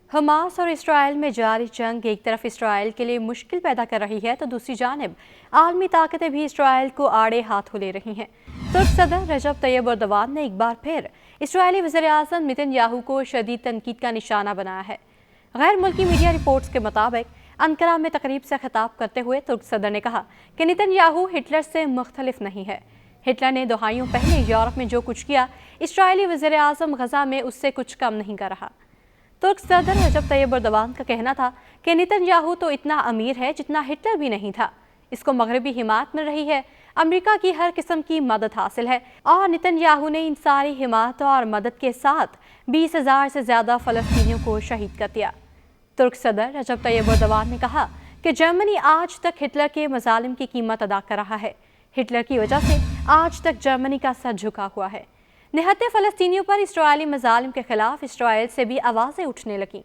Hamas और Israel में जारी जंग एक तरफ इसराइल के लिए मुश्किल पैदा कर रही है तो दूसरी जानिब आलमी ताकतें भी इसराइल को आड़े हाथों ले रही हैं। तुर्क सदर रजब तैयब एर्दोगान ने एक बार फिर इसराइली वज़ीर-ए-आज़म नेतन्याहू को शदीद तनकीद का निशाना बनाया है। गैर मुल्की मीडिया रिपोर्ट्स के मुताबिक अंकारा में तकरीब से खिताब करते हुए तुर्क सदर ने कहा कि नेतन्याहू हिटलर से मुख्तलिफ नहीं है। हिटलर ने दहाइयों पहले यूरोप में जो कुछ किया, इसराइली वज़ीर-ए-आज़म गजा में उससे कुछ कम नहीं कर रहा। तुर्क सदर रजब तैयब एर्दोगान का कहना था कि नेतन्याहू तो इतना अमीर है जितना हिटलर भी नहीं था। इसको मगरबी हिमायत मिल रही है, अमेरिका की हर किस्म की मदद हासिल है और नेतन्याहू ने इन सारी हिमायत और मदद के साथ 20,000 से ज़्यादा फ़लस्तीनियों को शहीद कर दिया। तुर्क सदर रजब तैयब एर्दोगान ने कहा कि जर्मनी आज तक हिटलर के मज़ालिम की कीमत अदा कर रहा है। हिटलर की वजह से आज तक जर्मनी का सर झुका हुआ है। निहत्ते फ़लस्तीनियों पर इसराइली मज़ालिम के खिलाफ इसराइल से भी आवाज़ें उठने लगीं।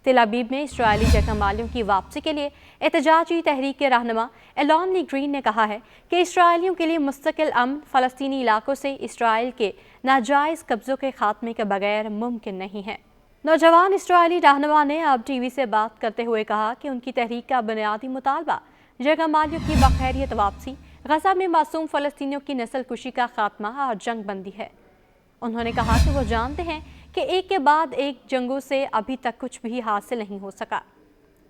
तेल अवीव में इसराइली जगमालियों की वापसी के लिए एहतजाजी तहरीक के रहनुमा एलन ली ग्रीन ने कहा है कि इसराइलियों के लिए मुस्तकिल अमन फ़लस्तीनी इलाकों से इसराइल के नाजायज़ कब्ज़ों के खात्मे के बगैर मुमकिन नहीं है। नौजवान इसराइली रहनुमा ने अब टीवी से बात करते हुए कहा कि उनकी तहरीक का बुनियादी मुतालबा जगमालियों की बखैरियत वापसी, गजा में मासूम फ़लस्तीनियों की नस्ल कुशी का खात्मा और जंग बंदी है। उन्होंने कहा कि वो जानते हैं कि एक के बाद एक जंगों से अभी तक कुछ भी हासिल नहीं हो सका।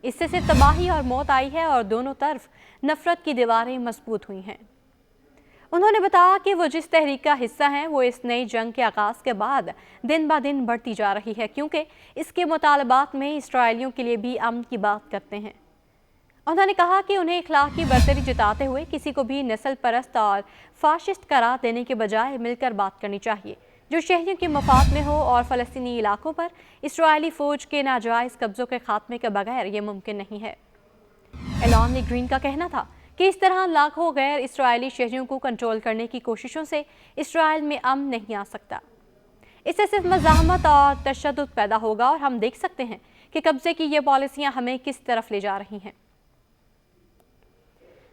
इससे सिर्फ तबाही और मौत आई है और दोनों तरफ नफरत की दीवारें मजबूत हुई हैं। उन्होंने बताया कि वो जिस तहरीक का हिस्सा हैं वो इस नई जंग के आगाज़ के बाद दिन ब दिन बढ़ती जा रही है, क्योंकि इसके मुतालबात में इसराइलियों के लिए भी अमन की बात करते हैं। उन्होंने कहा कि उन्हें इखलाकी बरतरी जताते हुए किसी को भी नस्ल परस्त और फाशिस्ट करार देने के बजाय मिलकर बात करनी चाहिए, जो शहरियों के मफाद में हो और फ़लस्तीनी इलाकों पर इसराइली फ़ौज के नाजायज़ कब्ज़ों के खात्मे के बगैर ये मुमकिन नहीं है। एलन ली ग्रीन का कहना था कि इस तरह लाखों गैर इसराइली शहरियों को कंट्रोल करने की कोशिशों से इसराइल में अमन नहीं आ सकता। इससे सिर्फ मज़ाहमत और तशद्दुद पैदा होगा और हम देख सकते हैं कि कब्ज़े की ये पॉलिसियाँ हमें किस तरफ ले जा रही हैं।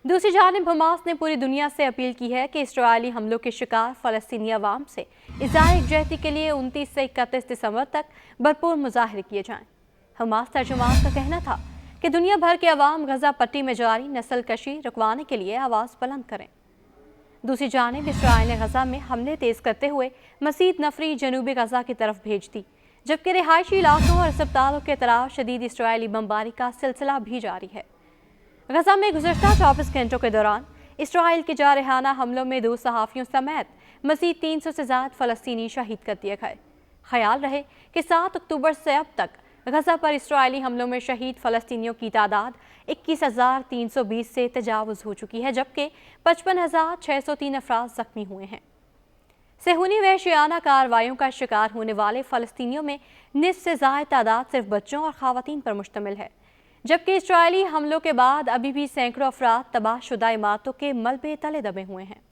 दूसरी जानिब हमास ने पूरी दुनिया से अपील की है कि इसराइली हमलों के शिकार फ़लस्तीनी अवाम से इज़हार यकजहती के लिए 29 से 31 दिसंबर तक भरपूर मुजाहरे किए जाएं। हमास तर्जुमान का कहना था कि दुनिया भर के अवाम गजा पट्टी में जारी नस्ल कशी रुकवाने के लिए आवाज़ बुलंद करें। दूसरी जानिब इसराइल ने गजा में हमले तेज़ करते हुए मज़ीद नफरी जनूबी गजा की तरफ भेज दी, जबकि रिहायशी इलाकों और अस्पतालों के तरफ शदीद इसराइली बमबारी का सिलसिला भी जारी है। गजा में गुज़श्ता 24 घंटों के दौरान इसराइल के जारहाना हमलों में 2 सहाफ़ियों समेत मज़ीद 300 से ज़्यादा फ़लस्तीनी शहीद कर दिए गए। ख्याल रहे कि 7 अक्टूबर से अब तक गजा पर इसराइली हमलों में शहीद फ़लस्तीनियों की तादाद 21,320 से तजावुज़ हो चुकी है, जबकि 55,603 अफराद ज़ख्मी हुए हैं। सेहूनी वहशियाना कार्रवाइयों का शिकार होने वाले फ़लस्तीनियों में निस्फ़ से ज़ायद तादाद सिर्फ बच्चों और ख़वातीन पर मुश्तमिल है, जबकि इसराइली हमलों के बाद अभी भी सैकड़ों अफराद तबाहशुदा इमारतों के मलबे तले दबे हुए हैं।